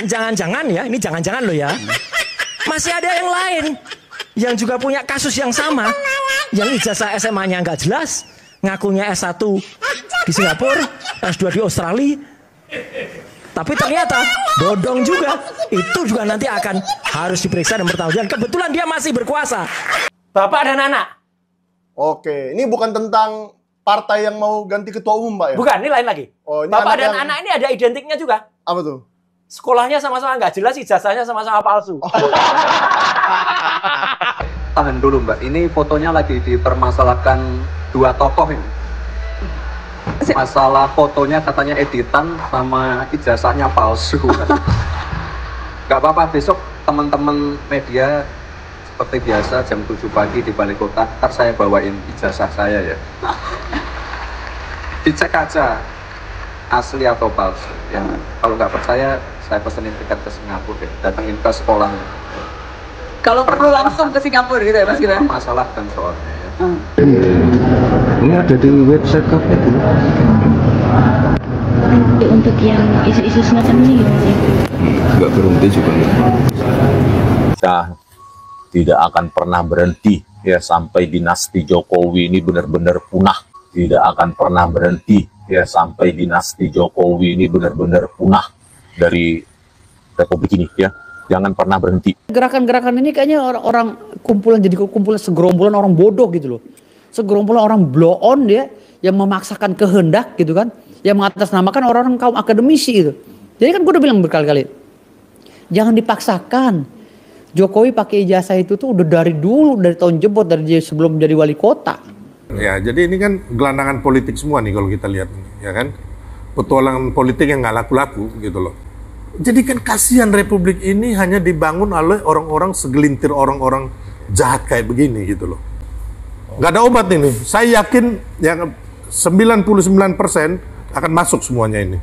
Jangan-jangan ya, ini jangan-jangan loh ya. Masih ada yang lain yang juga punya kasus yang sama, yang ijazah SMA-nya nggak jelas, ngakunya S1 di Singapura, S2 di Australia, tapi ternyata bodong juga. Itu juga nanti akan harus diperiksa dan bertanggung jawab. Kebetulan dia masih berkuasa. Bapak dan anak. Oke, ini bukan tentang partai yang mau ganti ketua umum, Pak ya? Bukan, ini lain lagi. Oh, ini Bapak dan anak ini ada identiknya juga. Apa tuh? Sekolahnya sama-sama nggak jelas, ijazahnya sama-sama palsu. Tahan dulu Mbak, ini fotonya lagi dipermasalahkan dua tokoh ini. Masalah fotonya katanya editan sama ijazahnya palsu. Gak apa-apa, besok teman-teman media seperti biasa jam 7 pagi di balai kota, ntar saya bawain ijazah saya ya. Dicek aja asli atau palsu ya. Kalau nggak percaya, saya pesenin tiket ke Singapura deh, datengin ke sekolahnya. Kalau perlu langsung ke Singapura gitu ya Mas Gibran? Masalah kan soalnya ya. Ini ada di website kafe dulu. Untuk yang isu-isu semacam ini gitu sih. Nggak berhenti juga. Kita tidak akan pernah berhenti ya sampai dinasti Jokowi ini benar-benar punah. Tidak akan pernah berhenti ya sampai dinasti Jokowi ini benar-benar punah dari Republik ini ya. Jangan pernah berhenti. Gerakan-gerakan ini kayaknya orang kumpulan, jadi kumpulan segerombolan orang bodoh gitu loh. Segerombolan orang blow on dia yang memaksakan kehendak gitu kan. Yang mengatasnamakan orang-orang kaum akademisi gitu. Jadi kan gue udah bilang berkali-kali. Jangan dipaksakan. Jokowi pakai ijazah itu tuh udah dari dulu, dari tahun jebot, dari sebelum jadi wali kota. Ya, jadi ini kan gelandangan politik semua nih kalau kita lihat, ya kan? Petualangan politik yang nggak laku-laku gitu loh. Jadi kan kasihan Republik ini hanya dibangun oleh orang-orang segelintir orang-orang jahat kayak begini gitu loh. Nggak ada obat ini. Saya yakin yang 99% akan masuk semuanya ini.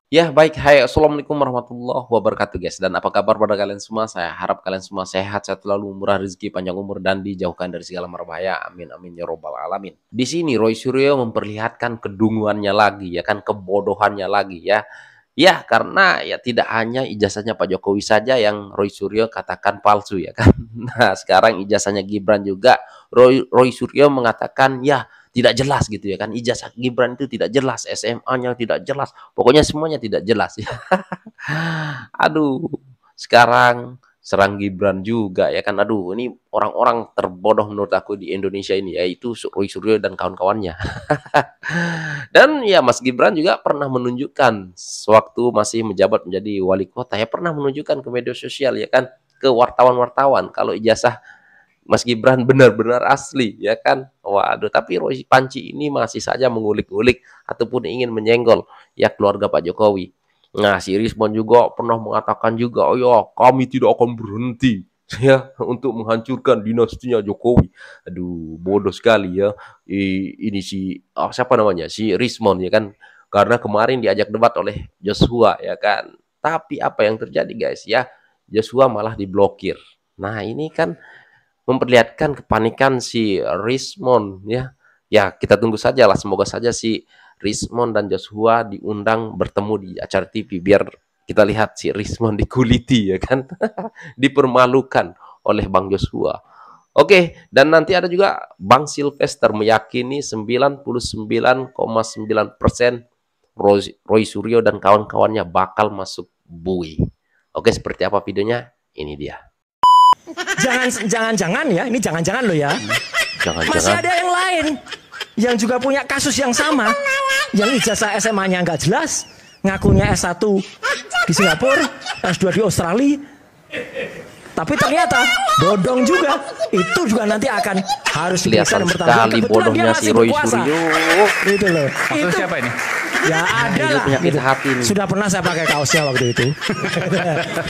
Ya baik, hai assalamualaikum warahmatullahi wabarakatuh guys. Dan apa kabar pada kalian semua? Saya harap kalian semua sehat, selalu murah rezeki, panjang umur, dan dijauhkan dari segala berbahaya. Amin amin ya robbal alamin. Di sini Roy Suryo memperlihatkan kedunguannya lagi, ya kan, kebodohannya lagi ya. Ya karena ya tidak hanya ijazahnya Pak Jokowi saja yang Roy Suryo katakan palsu ya kan. Nah sekarang ijazahnya Gibran juga Roy Suryo mengatakan ya tidak jelas gitu ya kan, ijazah Gibran itu tidak jelas, SMA-nya tidak jelas, pokoknya semuanya tidak jelas ya. Aduh, sekarang serang Gibran juga ya kan. Aduh, ini orang-orang terbodoh menurut aku di Indonesia ini, yaitu Roy Suryo dan kawan-kawannya. Dan ya Mas Gibran juga pernah menunjukkan sewaktu masih menjabat menjadi wali kota ya, pernah menunjukkan ke media sosial ya kan, ke wartawan-wartawan kalau ijazah Mas Gibran benar-benar asli ya kan. Waduh, tapi Roy Panci ini masih saja mengulik-ulik ataupun ingin menyenggol ya keluarga Pak Jokowi. Nah, si Rismon juga pernah mengatakan juga, oh ya kami tidak akan berhenti ya untuk menghancurkan dinastinya Jokowi. Aduh, bodoh sekali ya. Ini si siapa namanya? Si Rismon ya kan. Karena kemarin diajak debat oleh Joshua ya kan. Tapi apa yang terjadi guys ya? Joshua malah diblokir. Nah, ini kan memperlihatkan kepanikan si Rismon ya. Ya, kita tunggu saja lah, semoga saja si Rismon dan Joshua diundang bertemu di acara TV biar kita lihat si Rismon dikuliti ya kan. Dipermalukan oleh Bang Joshua. Oke, dan nanti ada juga Bang Sylvester meyakini 99,9% Roy Suryo dan kawan-kawannya bakal masuk BUI. Oke, seperti apa videonya? Ini dia. Jangan-jangan ya, ini jangan-jangan loh ya. Masih ada yang lain yang juga punya kasus yang sama, yang ijazah SMA-nya nggak jelas, ngakunya S1 di Singapura, S2 di Australia, tapi ternyata bodong juga. Itu juga nanti akan harus diperiksa dan bertanggung jawab. Kebetulan dia masih berkuasa. Gitu loh. Itu siapa ini? Ya ada lah. Gitu. Hati nih. Sudah pernah saya pakai kaosnya waktu itu.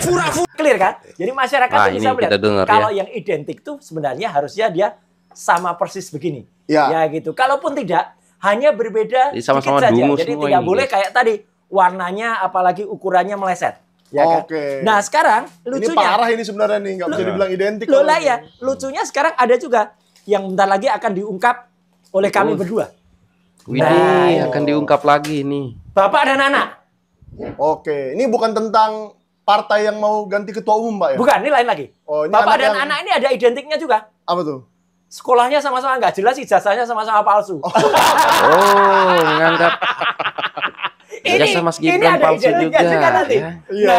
Fura-fura. Clear kan? Jadi masyarakat bisa melihat kalau yang identik tuh sebenarnya harusnya dia sama persis begini. Ya gitu. Kalaupun tidak, hanya berbeda sama-sama sedikit saja. Jadi tidak boleh kayak tadi warnanya apalagi ukurannya meleset. Ya kan? Nah sekarang lucunya, ini parah ini sebenarnya nih, nggak bisa dibilang identik. Loh lah ya, lucunya sekarang ada juga yang bentar lagi akan diungkap oleh kami berdua. Wih, akan diungkap lagi nih. Bapak dan anak. Oke, ini bukan tentang partai yang mau ganti ketua umum, Pak ya? Bukan, ini lain lagi. Oh, ini Bapak dan yang... anak ini ada identiknya juga. Apa tuh? Sekolahnya sama-sama nggak jelas, ijazahnya sama-sama palsu. Oh, menganggap ijazah Mas Gibran palsu juga. Nanti. Iya.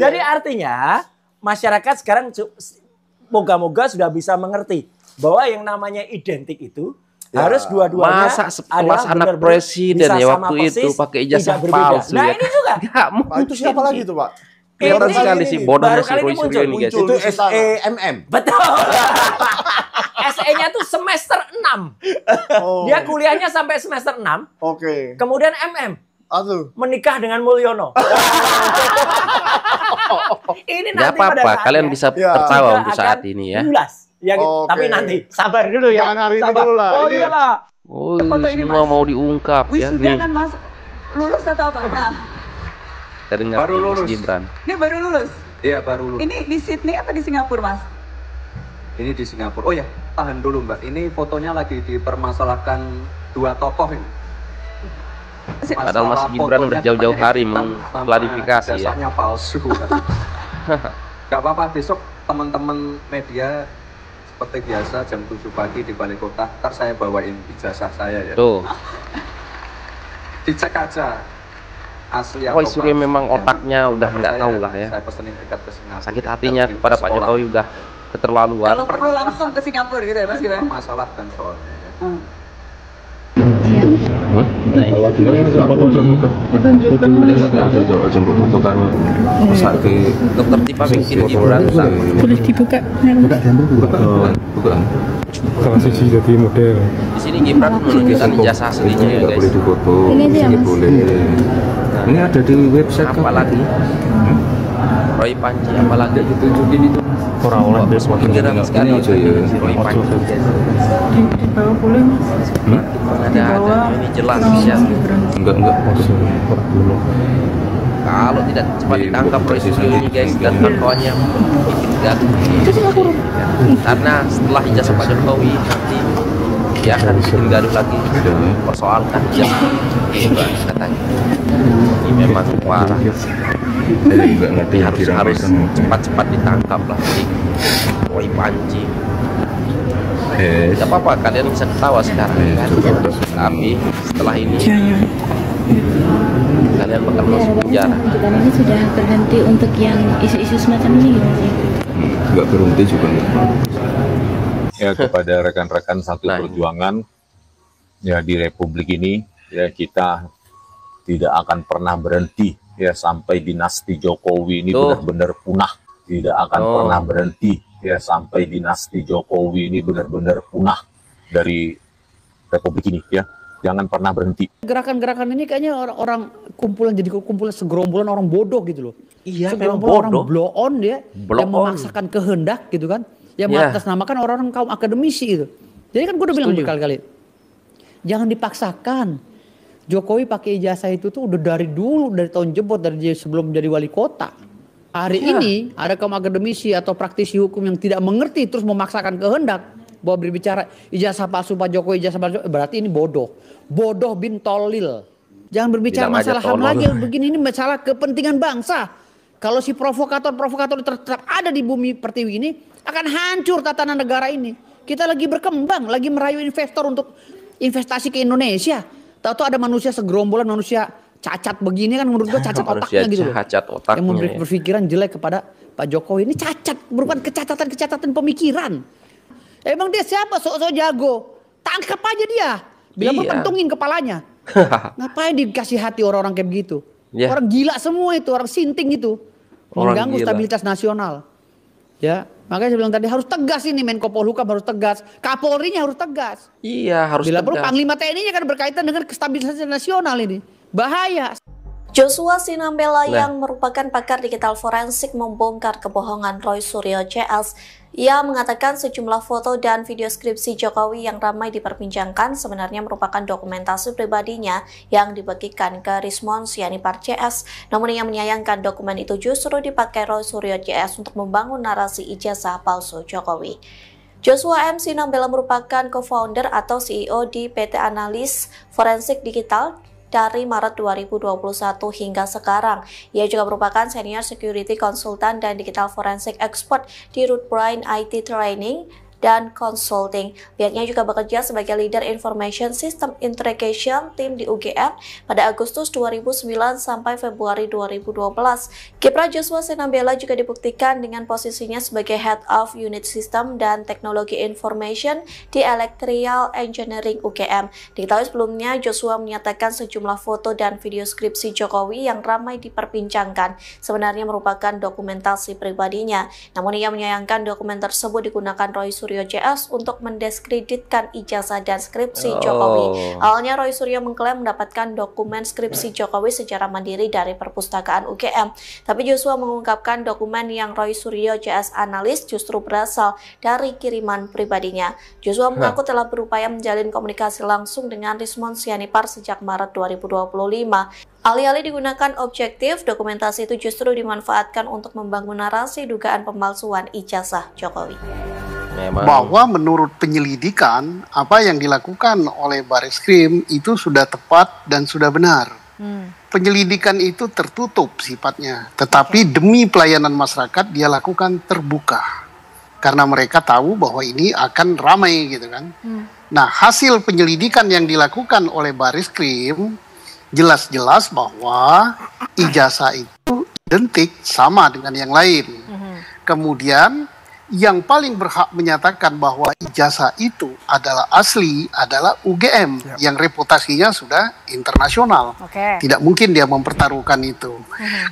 Jadi artinya masyarakat sekarang moga-moga sudah bisa mengerti bahwa yang namanya identik itu harus dua-duanya. Masa sekelas anak presiden ya waktu itu pakai ijazah palsu Nah ya? ini juga. Nggak Pak, itu mungkin. siapa lagi tuh, Pak? Kelihatan sekali sih bodohnya si Roy Suryo ini guys. Itu SEMM. Betul. SE-nya tuh semester 6. Oh. Dia kuliahnya sampai semester 6. Oke. Kemudian MM. Aduh. Menikah dengan Mulyono. Ini Nggak nanti pada apa-apa, saatnya kalian bisa tertawa juga untuk saat akan ini ya. ulas. Ya, Oke. tapi nanti sabar dulu ya. Jangan hari ini Sabar. dulu lah. Oh iyalah. Oh, Foto ini, semua Mas. mau diungkap ya. Wisuda Nih, kan Mas? Lulus atau apa? Nah, kita dengar Baru Mas lulus. Gibran. ini baru lulus. Iya, baru lulus. Ini di Sydney apa di Singapura, Mas? Ini di Singapura. Oh ya, tahan dulu Mbak. Ini fotonya lagi dipermasalahkan dua tokoh ini. Padahal Mas Gibran udah jauh-jauh hari mengklarifikasi ya. Jasanya palsu. Gak apa-apa, besok teman-teman media seperti biasa jam 7 pagi di balai kota. Ntar saya bawain ijazah saya ya. Tuh. Dicek aja asli Roy atau Suryo palsu. memang otaknya udah nggak tahu lah ya. Saya pesenin tiket ke Singapura. Sakit hatinya kepada Pak Jokowi udah keterlaluan. Kalau perlu langsung ke Singapura gitu ya, Mas Gibran? Masalah kan soalnya ya. Dokter Tipa bikin Gibran Boleh dibuka. Kalau sisi jadi model. di sini Gibran menunjukkan ijazah aslinya ya guys. Boleh difoto. Ini aja ya, Mas. Boleh. Ini ada di website Apalagi Roy Panji, apalagi ditunjukin itu orang oleh dia semakin pikiran sekali aja ya. si Roy Panji guys. Di bawah boleh, Mas. Ada ini jelas ya. Enggak dulu. Kalau tidak cepat ditangkap Roy Suryo ini guys dan kawan-kawannya bikin gaduh. Karena setelah ijazah Pak Jokowi nanti dia akan bikin gaduh lagi, persoalkan ijazah Gibran katanya. Ini memang parah. Harus cepat-cepat ditangkap lah si Roy Panji. Tidak apa-apa, kalian bisa ketawa sekarang kan? Tapi setelah ini kalian bakal masuk penjara. Tuntutan ini sudah berhenti untuk yang isu-isu semacam ini gitu sih. Enggak berhenti juga enggak. Ya, kepada rekan-rekan satu perjuangan ya di Republik ini, ya kita tidak akan pernah berhenti ya sampai dinasti Jokowi ini benar-benar punah. Tidak akan pernah berhenti ya sampai dinasti Jokowi ini benar-benar punah dari Republik ini ya. Jangan pernah berhenti. Gerakan-gerakan ini kayaknya orang kumpulan, jadi kumpulan segerombolan orang bodoh gitu loh. Iya, segerombolan orang blow on dia Blow yang on. memaksakan kehendak gitu kan, yang mengatasnamakan orang-orang kaum akademisi gitu. Jadi kan gue udah bilang berkali-kali, jangan dipaksakan. Jokowi pakai ijazah itu tuh udah dari dulu, dari tahun jebot, dari dia sebelum jadi wali kota. Hari ini ada kaum akademisi atau praktisi hukum yang tidak mengerti terus memaksakan kehendak bahwa berbicara ijazah palsu Pak Jokowi, ijazah palsu, berarti ini bodoh. Bodoh bin tolil. Jangan berbicara Bilang aja masalah HAM tolol. lagi, begini ini masalah kepentingan bangsa. Kalau si provokator-provokator tetap ada di bumi pertiwi ini, akan hancur tatanan negara ini. Kita lagi berkembang, lagi merayu investor untuk investasi ke Indonesia. Tahu-tahu ada manusia segerombolan manusia cacat begini kan, menurut gua cacat otaknya gitu loh. Cacat otaknya. Yang memberi berpikiran jelek kepada Pak Jokowi. Ini cacat, merupakan kecacatan-kecacatan pemikiran. Emang dia siapa? Sok-sok jago. Tangkap aja dia. Bila Iya. pentungin kepalanya. Ngapain dikasih hati orang-orang kayak begitu? Ya. Orang gila semua itu, orang sinting itu. Orang Mengganggu gila. stabilitas nasional. Ya, makanya saya bilang tadi harus tegas ini, Menko Polhukam harus tegas, Kapolri-nya harus tegas. Iya, harus Bila perlu tegas. Panglima TNI-nya kan berkaitan dengan kestabilisasi nasional ini. Bahaya. Joshua Sinambela Nah. yang merupakan pakar digital forensik membongkar kebohongan Roy Suryo CS. Ia mengatakan sejumlah foto dan video skripsi Jokowi yang ramai diperbincangkan sebenarnya merupakan dokumentasi pribadinya yang dibagikan ke Rismon Sianipar CS. Namun ia menyayangkan dokumen itu justru dipakai Roy Suryo CS untuk membangun narasi ijazah palsu Jokowi. Joshua M. Sinambela merupakan co-founder atau CEO di PT Analis Forensik Digital dari Maret 2021 hingga sekarang. Ia juga merupakan Senior Security Consultant dan Digital Forensic Expert di Root Brain IT Training dan Consulting. Pihaknya juga bekerja sebagai Leader Information System Integration Team di UGM pada Agustus 2009 sampai Februari 2012. Kiprah Joshua Senabela juga dibuktikan dengan posisinya sebagai Head of Unit System dan Teknologi Information di Electrical Engineering UGM. Diketahui sebelumnya, Joshua menyatakan sejumlah foto dan video skripsi Jokowi yang ramai diperbincangkan sebenarnya merupakan dokumentasi pribadinya. Namun ia menyayangkan dokumen tersebut digunakan Roy Suryo JS untuk mendiskreditkan ijazah dan skripsi Jokowi. Awalnya Roy Suryo mengklaim mendapatkan dokumen skripsi Jokowi secara mandiri dari perpustakaan UGM. Tapi Joshua mengungkapkan dokumen yang Roy Suryo JS analis justru berasal dari kiriman pribadinya. Joshua mengaku telah berupaya menjalin komunikasi langsung dengan Rismond Sianipar sejak Maret 2025. Alih-alih digunakan objektif, dokumentasi itu justru dimanfaatkan untuk membangun narasi dugaan pemalsuan ijazah Jokowi. Bahwa menurut penyelidikan, apa yang dilakukan oleh Bareskrim itu sudah tepat dan sudah benar. Penyelidikan itu tertutup sifatnya, tetapi demi pelayanan masyarakat dia lakukan terbuka. Karena mereka tahu bahwa ini akan ramai gitu kan. Nah, hasil penyelidikan yang dilakukan oleh Bareskrim jelas-jelas bahwa ijazah itu identik sama dengan yang lain. Kemudian yang paling berhak menyatakan bahwa ijazah itu adalah asli adalah UGM yang reputasinya sudah internasional. Tidak mungkin dia mempertaruhkan itu.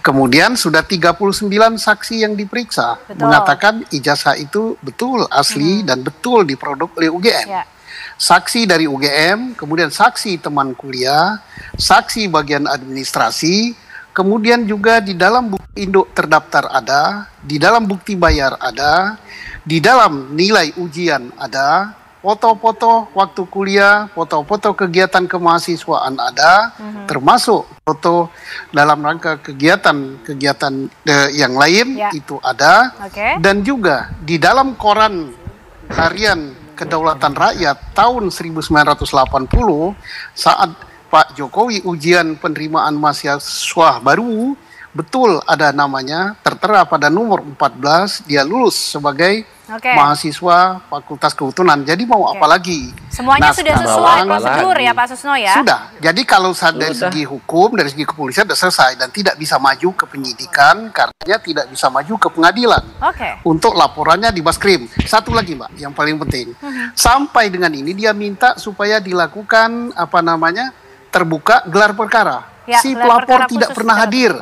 Kemudian sudah 39 saksi yang diperiksa mengatakan ijazah itu betul asli dan betul diproduk oleh UGM. Saksi dari UGM, kemudian saksi teman kuliah, saksi bagian administrasi, kemudian juga di dalam bukti induk terdaftar ada, di dalam bukti bayar ada, di dalam nilai ujian ada, foto-foto waktu kuliah, foto-foto kegiatan kemahasiswaan ada, termasuk foto dalam rangka kegiatan yang lain itu ada, dan juga di dalam koran harian Kedaulatan Rakyat tahun 1980 saat Pak Jokowi ujian penerimaan mahasiswa baru, betul ada namanya tertera pada nomor 14, dia lulus sebagai mahasiswa Fakultas Kehutanan. Jadi mau apa lagi? Semuanya sudah sesuai prosedur ya Pak Susno ya? Sudah. Jadi kalau dari segi hukum, dari segi kepolisian sudah selesai dan tidak bisa maju ke penyidikan karena tidak bisa maju ke pengadilan. Untuk laporannya di Baskrim. Satu lagi Mbak, yang paling penting. Sampai dengan ini dia minta supaya dilakukan terbuka gelar perkara. Si pelapor tidak pernah hadir.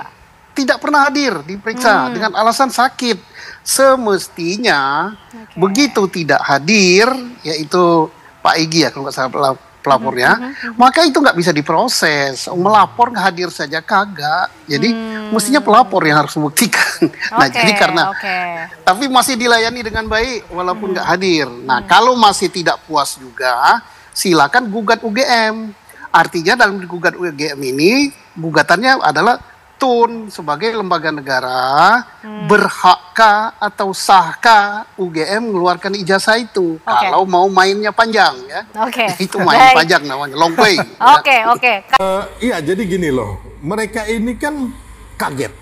Tidak pernah hadir diperiksa dengan alasan sakit. Semestinya begitu tidak hadir, yaitu Pak Egy ya kalau nggak salah pelapornya, maka itu nggak bisa diproses. Melapor nggak hadir saja kagak. Jadi mestinya pelapor yang harus membuktikan. Nah jadi karena tapi masih dilayani dengan baik walaupun nggak hadir. Nah kalau masih tidak puas juga, silakan gugat UGM. Artinya dalam gugat UGM ini gugatannya adalah TUN sebagai lembaga negara berhakkah atau sahkah UGM mengeluarkan ijazah itu kalau mau mainnya panjang ya. Itu main panjang namanya long play. Iya jadi gini loh, mereka ini kan kaget,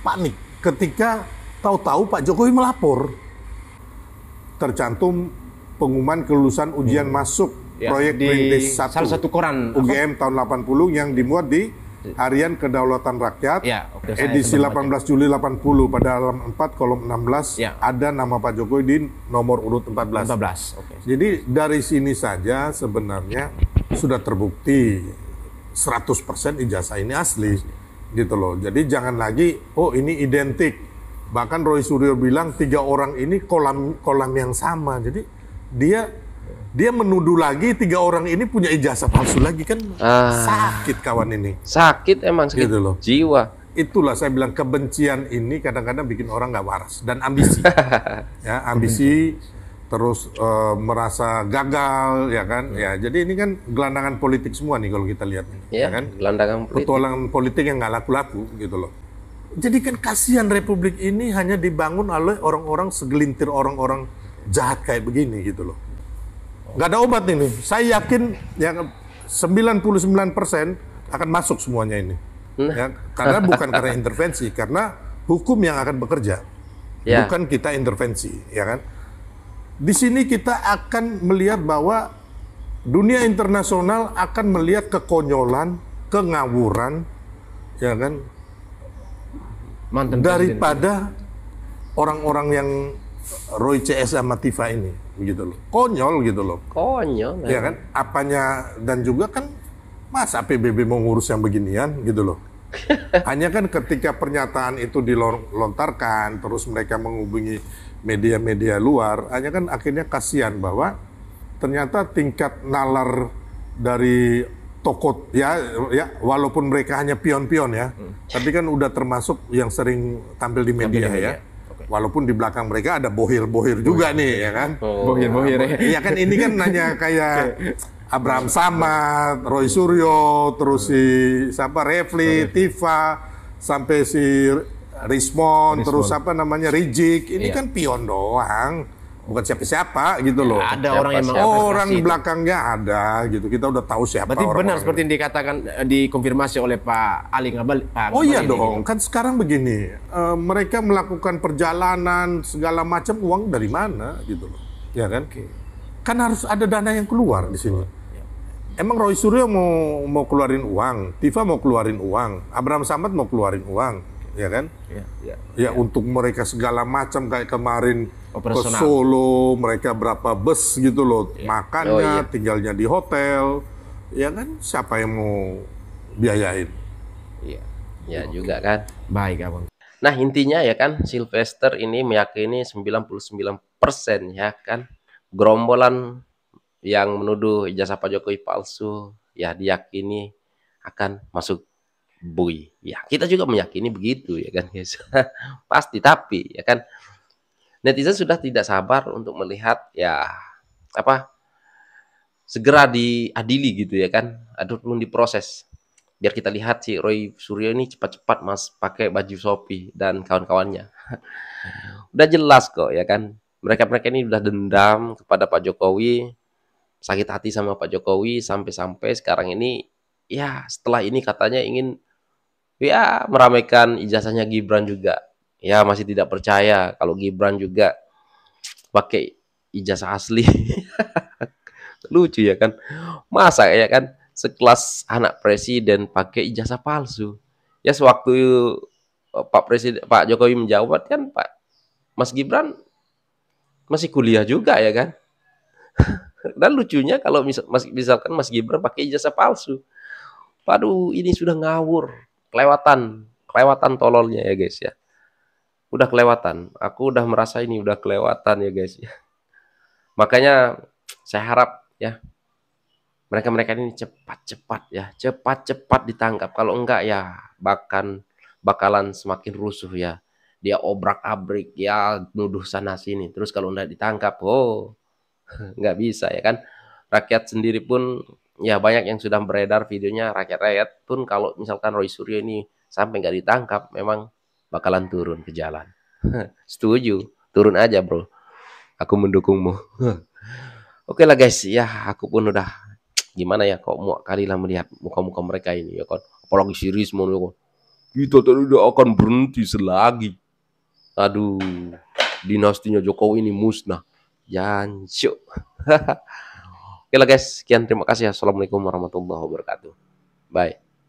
panik ketika tahu-tahu Pak Jokowi melapor. Tercantum pengumuman kelulusan ujian masuk proyek Perintis 1 salah satu koran UGM tahun 80 yang dimuat di Harian Kedaulatan Rakyat, edisi 18 Juli 80 pada halaman 4 kolom 16 ada nama Pak Jokowi di nomor urut 14. Jadi dari sini saja sebenarnya sudah terbukti 100% ijazah ini asli, gitu loh. Jadi jangan lagi, oh ini identik. Bahkan Roy Suryo bilang 3 orang ini kolam yang sama. Jadi dia menuduh lagi 3 orang ini punya ijazah palsu lagi kan sakit kawan ini. Sakit emang sakit gitu loh. Jiwa. Itulah saya bilang kebencian ini kadang-kadang bikin orang nggak waras dan ambisi. Ya ambisi terus merasa gagal ya kan. Ya jadi ini kan gelandangan politik semua nih kalau kita lihat ya kan. Gelandangan politik. Petualangan politik yang nggak laku-laku gitu loh. Jadi kan kasihan Republik ini hanya dibangun oleh orang-orang segelintir orang-orang jahat kayak begini gitu loh. Nggak ada obat ini. Saya yakin yang 99% akan masuk semuanya ini. Ya, karena bukan karena intervensi, karena hukum yang akan bekerja, bukan kita intervensi, ya kan? Di sini kita akan melihat bahwa dunia internasional akan melihat kekonyolan, kengawuran, ya kan? Daripada orang-orang yang Roy CS sama Tifa ini, gitu loh. Konyol gitu loh. Konyol. Ya kan? Apanya, dan juga kan masa PBB mau ngurus yang beginian gitu loh. Hanya kan ketika pernyataan itu dilontarkan, terus mereka menghubungi media-media luar, hanya kan akhirnya kasihan bahwa ternyata tingkat nalar dari tokoh ya walaupun mereka hanya pion-pion ya, tapi kan udah termasuk yang sering tampil di media ya. Walaupun di belakang mereka ada bohir-bohir juga nih, ya kan? Bohir-bohir ya. Iya kan, ini kan hanya kayak Abraham Samad, Roy Suryo, terus si siapa Refli, Tifa, sampai si Rismon, terus apa namanya Rijik. Ini kan pion doang, bukan siapa-siapa gitu loh. Ada orang yang orang belakangnya ada gitu. Kita udah tahu siapa. Berarti orang benar seperti yang dikatakan, dikonfirmasi oleh Pak Ali Ngabalin. Oh iya dong, kan sekarang begini, mereka melakukan perjalanan segala macam, uang dari mana gitu loh, ya kan? Kan harus ada dana yang keluar di sini. Emang Roy Suryo mau keluarin uang, Tifa mau keluarin uang, Abraham Samad mau keluarin uang, ya kan? Ya, untuk mereka segala macam kayak kemarin ke Solo, mereka berapa bus gitu loh, makannya, tinggalnya di hotel, ya kan? Siapa yang mau biayain? Iya, ya juga kan. Baik, Abang. Nah, intinya ya kan, Sylvester ini meyakini 99% ya kan, gerombolan yang menuduh ijazah Pak Jokowi palsu, ya diyakini akan masuk bui. Ya, kita juga meyakini begitu ya kan, guys. Pasti, tapi ya kan, netizen sudah tidak sabar untuk melihat ya apa segera diadili gitu ya kan, ataupun diproses. Biar kita lihat si Roy Suryo ini cepat-cepat Mas pakai baju Shopee dan kawan-kawannya. Udah jelas kok ya kan. Mereka-mereka ini udah dendam kepada Pak Jokowi, sakit hati sama Pak Jokowi, sampai-sampai sekarang ini ya setelah ini katanya ingin ya meramaikan ijazahnya Gibran juga. Ya masih tidak percaya kalau Gibran juga pakai ijazah asli. Lucu ya kan. Masa ya kan sekelas anak presiden pakai ijazah palsu. Ya sewaktu Pak Jokowi menjawab kan Mas Gibran masih kuliah juga ya kan. Dan lucunya kalau misalkan Mas Gibran pakai ijazah palsu. Waduh, ini sudah ngawur, kelewatan tololnya ya guys ya. Udah kelewatan. Aku udah merasa ini udah kelewatan ya guys ya. Makanya saya harap ya mereka ini cepat-cepat ditangkap. Kalau enggak ya bakalan semakin rusuh ya. Dia obrak-abrik ya, nuduh sana sini. Terus kalau enggak ditangkap, nggak bisa ya kan. Rakyat sendiri pun ya banyak yang sudah beredar videonya, rakyat pun kalau misalkan Roy Suryo ini sampai nggak ditangkap memang bakalan turun ke jalan. Setuju, turun aja bro, aku mendukungmu. Oke lah guys ya, aku pun udah gimana ya, kok muak kali lah melihat muka-muka mereka ini ya kan, apalagi si Rismon ya kan, kita tidak akan berhenti selagi. Aduh, dinastinya Jokowi ini musnah. Jancuk. Oke lah guys, sekian, terima kasih. Assalamualaikum warahmatullahi wabarakatuh. Bye.